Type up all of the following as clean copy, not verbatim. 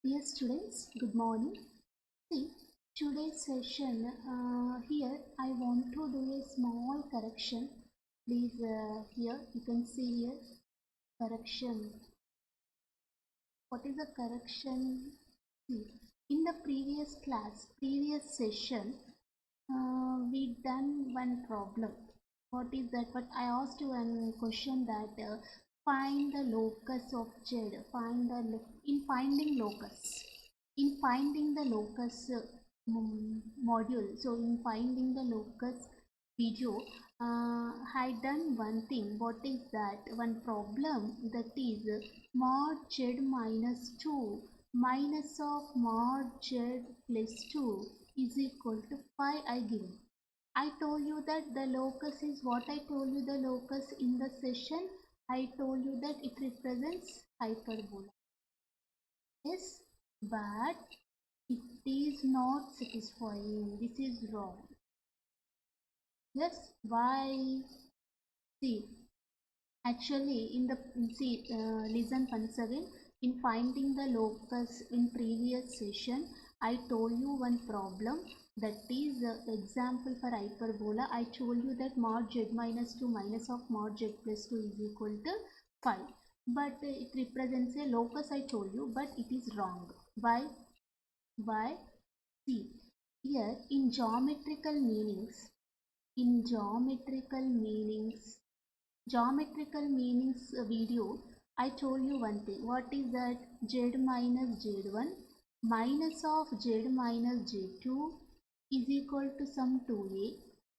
Dear students, good morning. See, today's session, here I want to do a small correction. Please, here you can see here correction. What is the correction? See, in the previous session, we done one problem. What is that? But I asked you one question that find the locus of Z. In finding locus. In finding the locus module. So in finding the locus video, I done one thing. What is that? One problem that is mod Z minus 2 minus of mod Z plus 2 is equal to 5 I given. I told you that the locus is what I told you the locus in the session. I told you that it represents hyperbola. Yes, but it is not satisfying. This is wrong. Yes, why? See, actually in the listen once again. In finding the locus in previous session, I told you one problem, that is example for hyperbola. I told you that mod Z minus 2 minus of mod Z plus 2 is equal to 5. But it represents a locus, I told you, but it is wrong. Why? Why? See, here in geometrical meanings, geometrical meanings video, I told you one thing. What is that? Z minus Z1 minus of Z minus Z2 is equal to some 2a,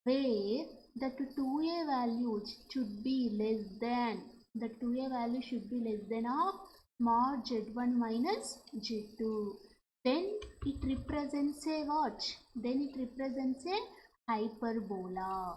where the 2a values should be less than, the 2a value should be less than of mod Z1 minus Z2. Then it represents a what? Then it represents a hyperbola.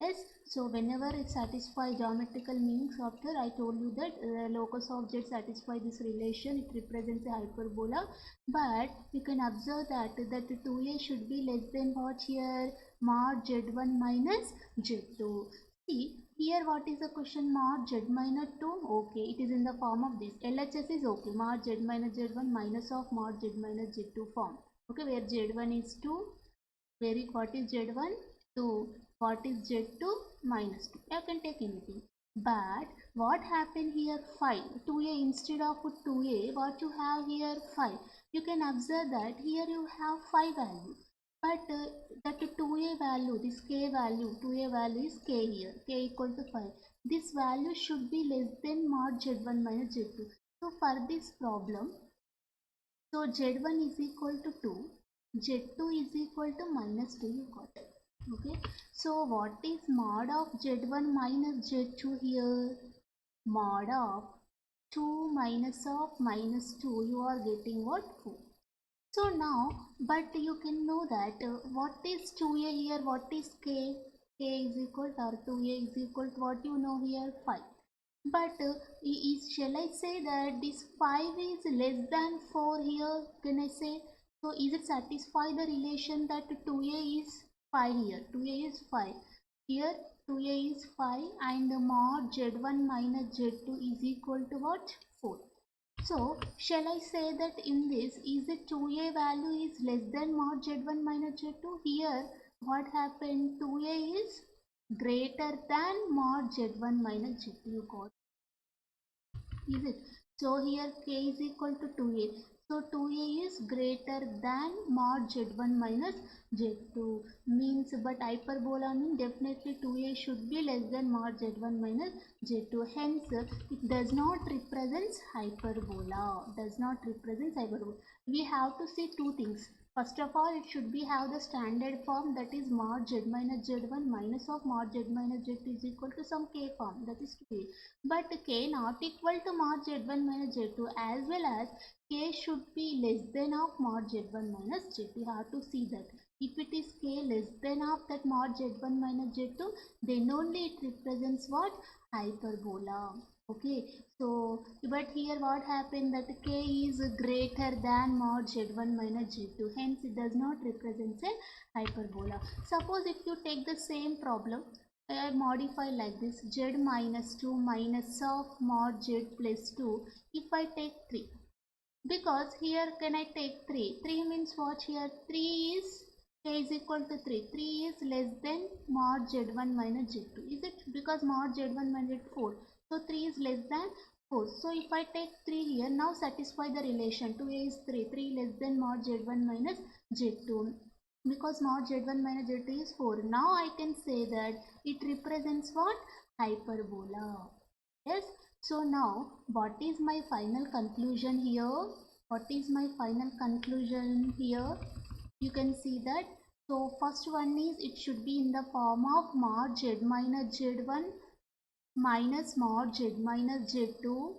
Yes, so whenever it satisfies geometrical meanings after, I told you that locus of Z satisfy this relation, it represents a hyperbola. But you can observe that 2a should be less than what here? Mod Z1 minus Z2. See, here what is the question? Mod Z minus 2, okay, it is in the form of this. LHS is okay, mod Z minus Z1 minus of mod Z minus Z2 form. Okay, where Z1 is 2, where what is Z1? 2. What is Z2? Minus 2. You can take anything. But what happened here? 5. 2a instead of 2a, what you have here? 5. You can observe that here you have 5 value. But that 2a value, this k value, 2a value is k here. K equal to 5. This value should be less than mod Z1 minus Z2. So for this problem, so Z1 is equal to 2. Z2 is equal to minus 2, you got it. Okay, so what is mod of Z1 minus Z2 here? Mod of 2 minus of minus 2, you are getting what? 4. So now, but you can know that what is 2a here, what is k? K is equal to, or 2a is equal to what you know here? 5. But shall I say that this 5 is less than 4 here? Can I say? So is it satisfy the relation that 2a is 5 here? 2a is 5. Here 2a is 5 and mod Z1 minus Z2 is equal to what? 4. So shall I say that in this, is the 2a value is less than mod Z1 minus Z2? Here what happened? 2a is greater than mod Z1 minus Z2, you got, is it? So here k is equal to 2a. So 2a is greater than mod Z1 minus Z2 means, but hyperbola means definitely 2a should be less than mod Z1 minus Z2. Hence it does not represent hyperbola. Does not represent hyperbola. We have to see two things. First of all, it should be have the standard form, that is mod Z minus Z1 minus of mod Z minus Z2 is equal to some k form, that is 2a. But k not equal to mod Z1 minus Z2, as well as k should be less than of mod Z1 minus Z2. You have to see that. If it is k less than of that mod Z1 minus Z2, then only it represents what? Hyperbola. Okay, so but here what happened, that k is greater than mod Z1 minus Z2, hence it does not represent a hyperbola. Suppose if you take the same problem, I modify like this, Z minus 2 minus of mod Z plus 2, if I take 3, Because here can I take 3? 3 means what here? 3 is k is equal to 3. 3 is less than mod z1 minus z2. Is it? Because mod z1 minus z4. So 3 is less than 4. So if I take 3 here, now satisfy the relation. 2a is 3. 3 less than mod z1 minus z2. Because mod z1 minus z2 is 4. Now I can say that it represents what? Hyperbola. Yes. So now what is my final conclusion here? What is my final conclusion here? You can see that. So first one is it should be in the form of mod z minus z1 minus mod z minus z2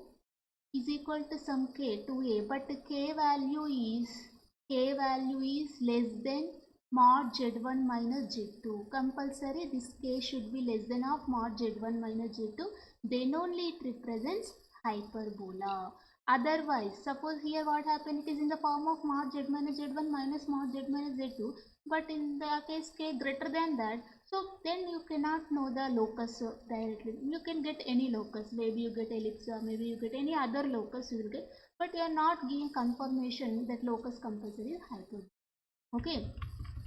is equal to some k 2a, but the k value is less than mod z1 minus z2. Compulsory this k should be less than of mod z1 minus z2, then only it represents hyperbola. Otherwise, suppose here what happened, it is in the form of mod z minus z1 minus mod z minus z2, but in the case k greater than that, so then you cannot know the locus directly. You can get any locus, maybe you get ellipse or maybe you get any other locus you will get, but you are not giving confirmation that locus compulsory is hyperbola. Okay.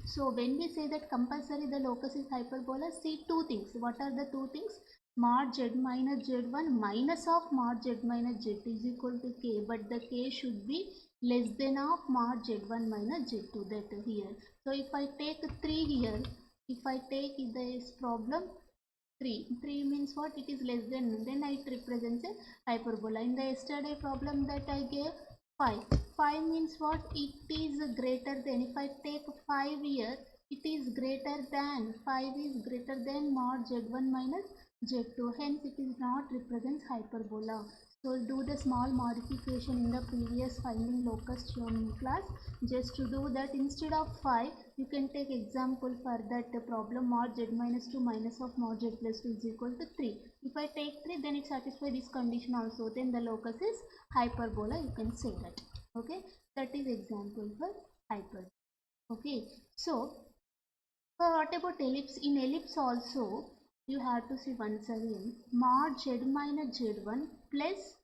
So when we say that compulsory the locus is hyperbola, see two things. What are the two things? Mod z minus z1 minus of mod z minus z2 is equal to k, but the k should be less than of mod z1 minus z2, that here. So if I take 3 here, if I take this problem 3 means what? It is less than, then it represents a hyperbola. In the yesterday problem that I gave 5 means what? It is greater than, if I take 5 here, it is greater than, 5 is greater than mod z1 minus z2, hence it is not represents hyperbola. So do the small modification in the previous finding locus theorem class. Just to do that, instead of 5 you can take example for that problem mod z minus 2 minus of mod z plus 2 is equal to 3. If I take 3, then it satisfies this condition also, then the locus is hyperbola, you can say that. Okay, that is example for hyperbola. Okay, so what about ellipse? In ellipse also you have to see once again mod z minus z1 plus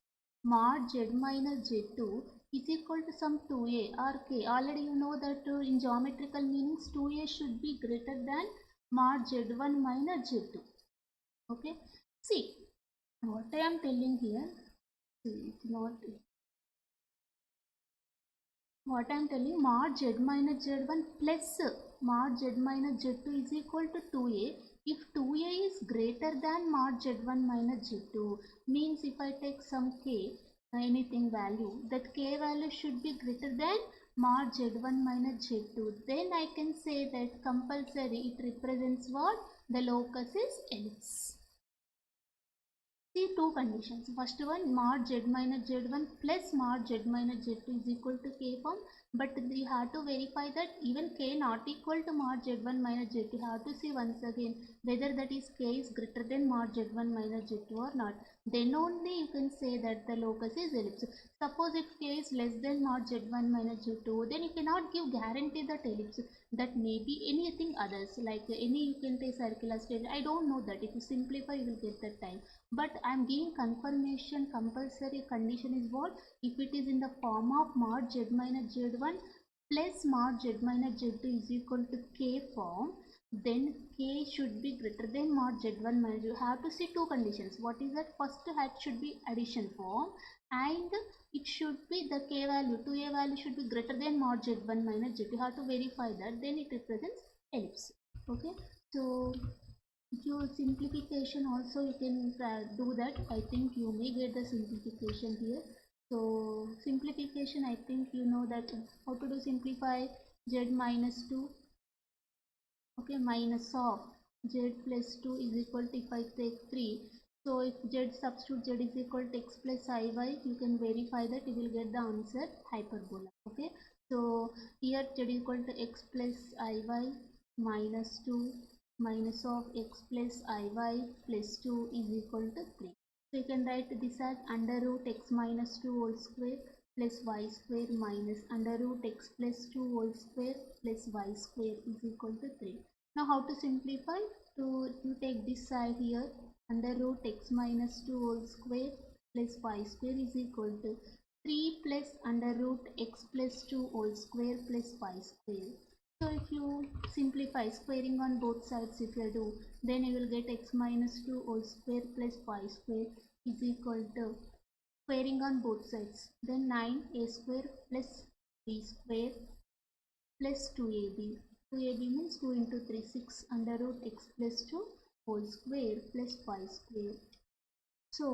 mod z minus z2 is equal to some 2a or k. Already you know that in geometrical meanings 2a should be greater than mod z1 minus z2. Okay, see what I am telling here. See, it's not what I am telling, mod z minus z1 plus mod z minus z2 is equal to 2a. If 2a is greater than mod z1 minus z2, means if I take some k, anything value, that k value should be greater than mod z1 minus z2. Then I can say that compulsory it represents what? The locus is ellipse. See two conditions. First one, mod z minus z1 plus mod z minus z2 is equal to k form, but we have to verify that even k not equal to mod z1 minus z2. You have to see once again whether that is k is greater than mod z1 minus z2 or not. Then only you can say that the locus is ellipse. Suppose if k is less than mod z1 minus z2, then you cannot give guarantee that ellipse. That may be anything others, like any you can take circular straight. I don't know that. If you simplify, you will get that time. But I am giving confirmation. Compulsory condition is what? If it is in the form of mod z minus z1 plus mod z minus z2 is equal to k form, then k should be greater than mod z1 minus. You have to see two conditions. What is that? First hat should be addition form, and it should be the k value, 2a value should be greater than mod z1 minus z2. You have to verify that, then it represents ellipse. Okay, so your simplification also you can do that. I think you may get the simplification here. So simplification, I think you know that how to do. Simplify z minus 2, okay, minus of z plus 2 is equal to, if I take 3, so if z substitute z is equal to x plus iy, you can verify that you will get the answer hyperbola. Okay, so here z is equal to x plus iy minus 2 minus of x plus iy plus 2 is equal to 3. So you can write this as under root x minus 2 whole square plus y square minus under root x plus 2 whole square plus y square is equal to 3. Now how to simplify? To you take this side here, under root x minus 2 whole square plus y square is equal to 3 plus under root x plus 2 whole square plus y square. So if you simplify squaring on both sides, if you do, then you will get x minus 2 whole square plus y square is equal to squaring on both sides. Then 9a square plus b square plus 2ab. 2ab means 2 into 3, 6 under root x plus 2 whole square plus y square. So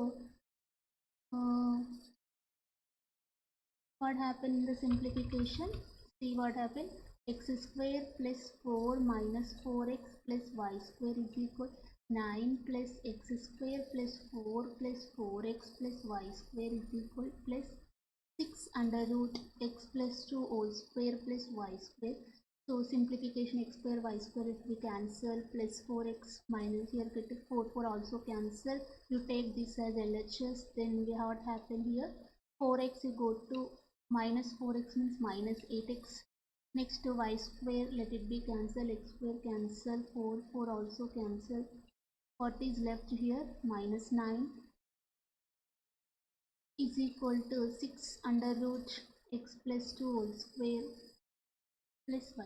what happened in the simplification? See what happened. X square plus 4 minus 4x plus y square is equal 9 plus x square plus 4 plus 4x plus y square is equal plus 6 under root x plus 2 whole square plus y square. So simplification, x square y square if we cancel, plus 4x minus here get 4 also cancel. You take this as LHS, then we have what happened here. 4x you go to minus 4x means minus 8x. Next to y square, let it be cancel, x square cancel, 4 also cancel. What is left here? Minus 9 is equal to 6 under root x plus 2 whole square plus y.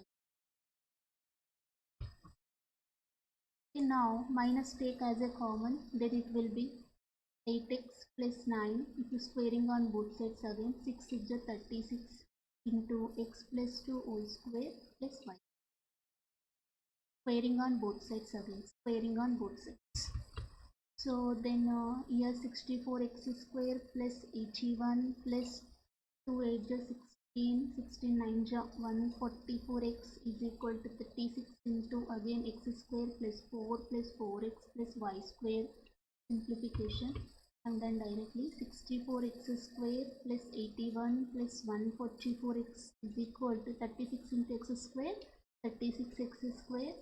Okay, now minus take as a common, then it will be 8x plus 9. If you squaring on both sides again, 6 is 36 into x plus 2 whole square plus y. Squaring on both sides again, squaring on both sides. So then here 64x square plus 81 plus 2 8 16, 16 9 144x is equal to 36 into again x square plus 4 plus 4x plus y square. Simplification, and then directly 64x square plus 81 plus 144x is equal to 36 into x square, 36x square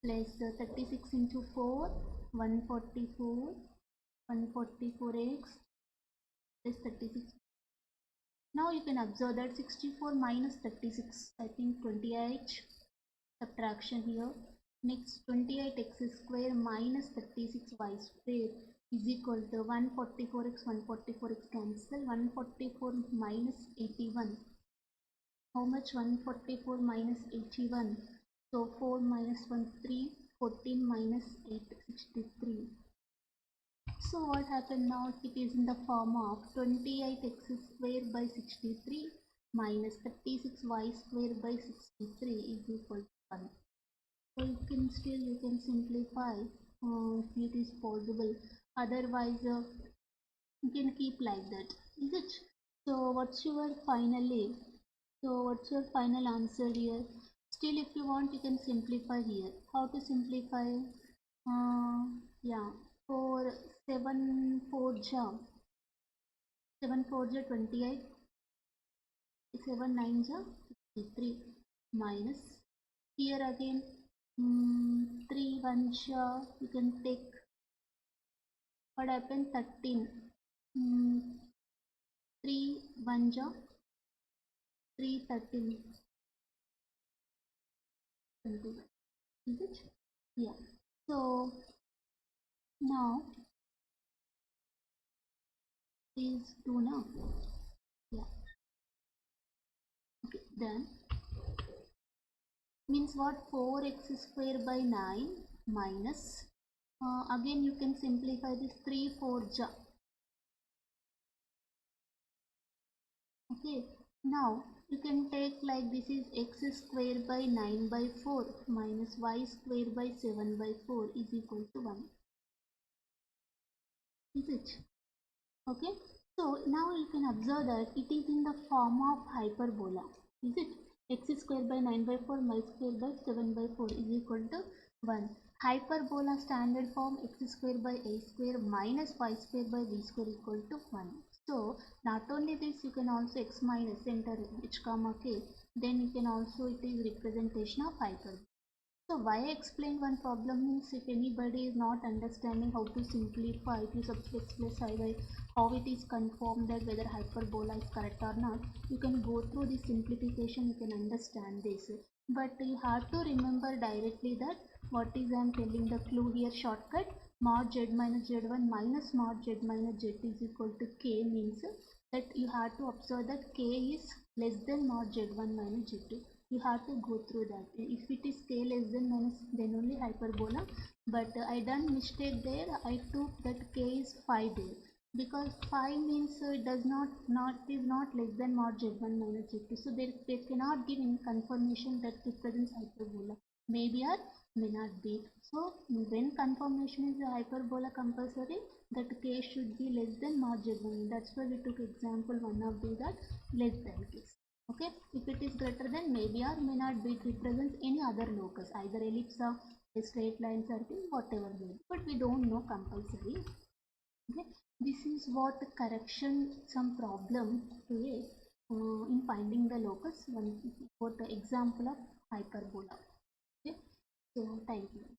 plus 36 into 4, 144, 144x plus 36. Now you can observe that 64 minus 36, I think 28, subtraction here. Next 28x square minus 36y square is equal to 144x, 144x cancel, 144 minus 81. How much? 144 minus 81. So 4 minus 1, 3, 14 minus 8, 63. So what happened now? It is in the form of 28x square by 63 minus 36y square by 63 is equal to 1. So you can simplify if it is possible. Otherwise, you can keep like that. Is it? So what's your final answer here? Still, if you want, you can simplify here. How to simplify? Yeah, for 7 4 ja 28, 7 9 ja 63 minus here again 3 1 ja, you can take what happened 13, 3 1 ja 3 13 21. Is it? Yeah. So now is 2 now. Yeah. Okay. Then means what? 4x square by 9 minus again you can simplify this 3 4 ja. Okay. Now you can take like this is x square by 9 by 4 minus y square by 7 by 4 is equal to 1. Is it? Okay. So now you can observe that it is in the form of hyperbola. Is it? X square by 9 by 4 y square by 7 by 4 is equal to 1. Hyperbola standard form x square by a square minus y square by b square equal to 1. So not only this, you can also x minus enter h comma k. Then you can also, it is representation of hyperbola. So why I explained one problem means if anybody is not understanding how to simplify to subject plus highway, how it is confirmed that whether hyperbola is correct or not, you can go through the simplification, you can understand this. But you have to remember directly that what is I am telling the clue here shortcut. mod z minus z1 minus mod z minus z is equal to k means that you have to observe that k is less than mod z1 minus z2. You have to go through that. If it is k less than minus, then only hyperbola. But I done mistake there. I took that k is 5 there, because 5 means it does not is not less than mod z1 minus z2. So they cannot give any confirmation that represents hyperbola. Maybe or may not be. So when confirmation is a hyperbola compulsory, that k should be less than mod z1. That's why we took example one of the that less than case. Okay, if it is greater than, maybe or may not be, it represents any other locus, either ellipse or a straight line, circle, whatever may be, but we don't know compulsory. Okay, this is what correction some problem create in finding the locus one for the example of hyperbola. Okay, so thank you.